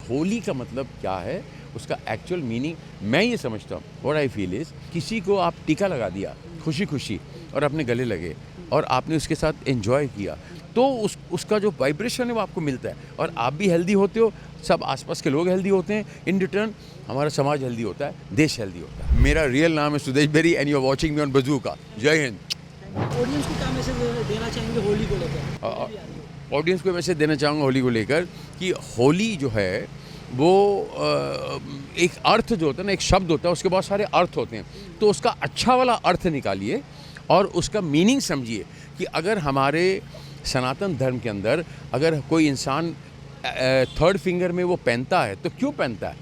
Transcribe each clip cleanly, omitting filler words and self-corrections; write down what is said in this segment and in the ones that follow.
होली का मतलब क्या है, उसका एक्चुअल मीनिंग मैं ये समझता हूँ, व्हाट आई फील इज़, किसी को आप टीका लगा दिया खुशी खुशी और अपने गले लगे और आपने उसके साथ एंजॉय किया, तो उसका जो वाइब्रेशन है वो आपको मिलता है और आप भी हेल्दी होते हो, सब आसपास के लोग हेल्दी होते हैं, इन रिटर्न हमारा समाज हेल्दी होता है, देश हेल्दी होता है। मेरा रियल नाम है Sudesh Berry and you are watching me on Bazooka. जय हिंद। ऑडियंस को क्या मैसेज देना चाहेंगे होली को लेकर? ऑडियंस को मैसेज देना चाहूँगा होली को लेकर कि होली जो है वो एक अर्थ जो होता है ना, एक शब्द होता है, उसके बहुत सारे अर्थ होते हैं, तो उसका अच्छा वाला अर्थ निकालिए और उसका मीनिंग समझिए कि अगर हमारे सनातन धर्म के अंदर अगर कोई इंसान थर्ड फिंगर में वो पहनता है तो क्यों पहनता है,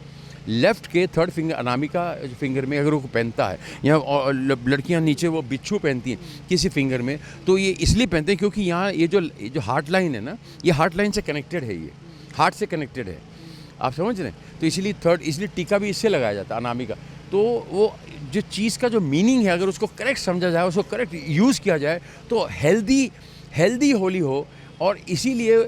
लेफ़्ट के थर्ड फिंगर अनामिका फिंगर में अगर वो पहनता है, या लड़कियां नीचे वो बिच्छू पहनती हैं किसी फिंगर में, तो ये इसलिए पहनते हैं क्योंकि यहाँ ये जो हार्ट लाइन है ना, ये हार्ट लाइन से कनेक्टेड है, ये हार्ट से कनेक्टेड है, आप समझ रहे हैं। तो इसलिए टीका भी इससे लगाया जाता है अनामिका। तो वो जो चीज़ का जो मीनिंग है, अगर उसको करेक्ट समझा जाए, उसको करेक्ट यूज़ किया जाए, तो हेल्दी होली हो, और इसीलिए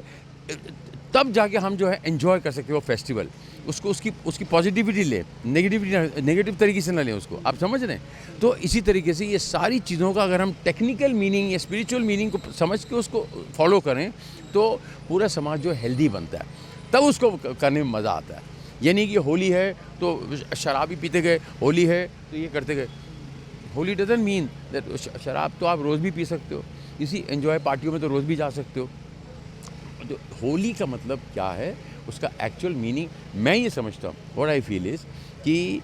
तब जाके हम जो है एंजॉय कर सकते हैं वो फेस्टिवल। उसको उसकी पॉजिटिविटी लें, नेगेटिव तरीके से ना लें उसको, आप समझ रहे हैं। तो इसी तरीके से ये सारी चीज़ों का अगर हम टेक्निकल मीनिंग या स्पिरिचुअल मीनिंग को समझ के उसको फॉलो करें तो पूरा समाज जो हेल्दी बनता है, तब उसको करने में मज़ा आता है। ये नहीं कि होली है तो शराब ही पीते गए, होली है तो ये करते गए। होली डजंट मीन दैट शराब तो आप रोज़ भी पी सकते हो, इसी एंजॉय पार्टियों में तो रोज़ भी जा सकते हो। तो होली का मतलब क्या है, उसका एक्चुअल मीनिंग मैं ये समझता हूँ, व्हाट आई फील इज़, कि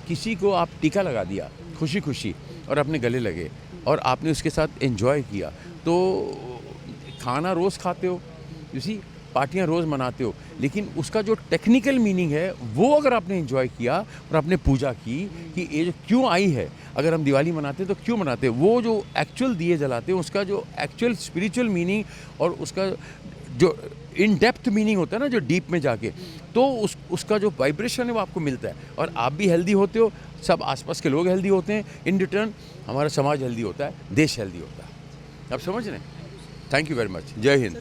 किसी को आप टीका लगा दिया खुशी खुशी और अपने गले लगे और आपने उसके साथ एंजॉय किया, तो खाना रोज़ खाते हो, सी पार्टियाँ रोज़ मनाते हो, लेकिन उसका जो टेक्निकल मीनिंग है वो अगर आपने एंजॉय किया और आपने पूजा की कि ये जो क्यों आई है, अगर हम दिवाली मनाते हैं तो क्यों मनाते हैं, वो जो एक्चुअल दिए जलाते हैं उसका जो एक्चुअल स्पिरिचुअल मीनिंग और उसका जो इन डेप्थ मीनिंग होता है ना, जो डीप में जाके, तो उसका जो वाइब्रेशन है वो आपको मिलता है और आप भी हेल्दी होते हो, सब आसपास के लोग हेल्दी होते हैं, इन रिटर्न हमारा समाज हेल्दी होता है, देश हेल्दी होता है। आप समझ रहे हैं। Thank you very much. जय हिंद।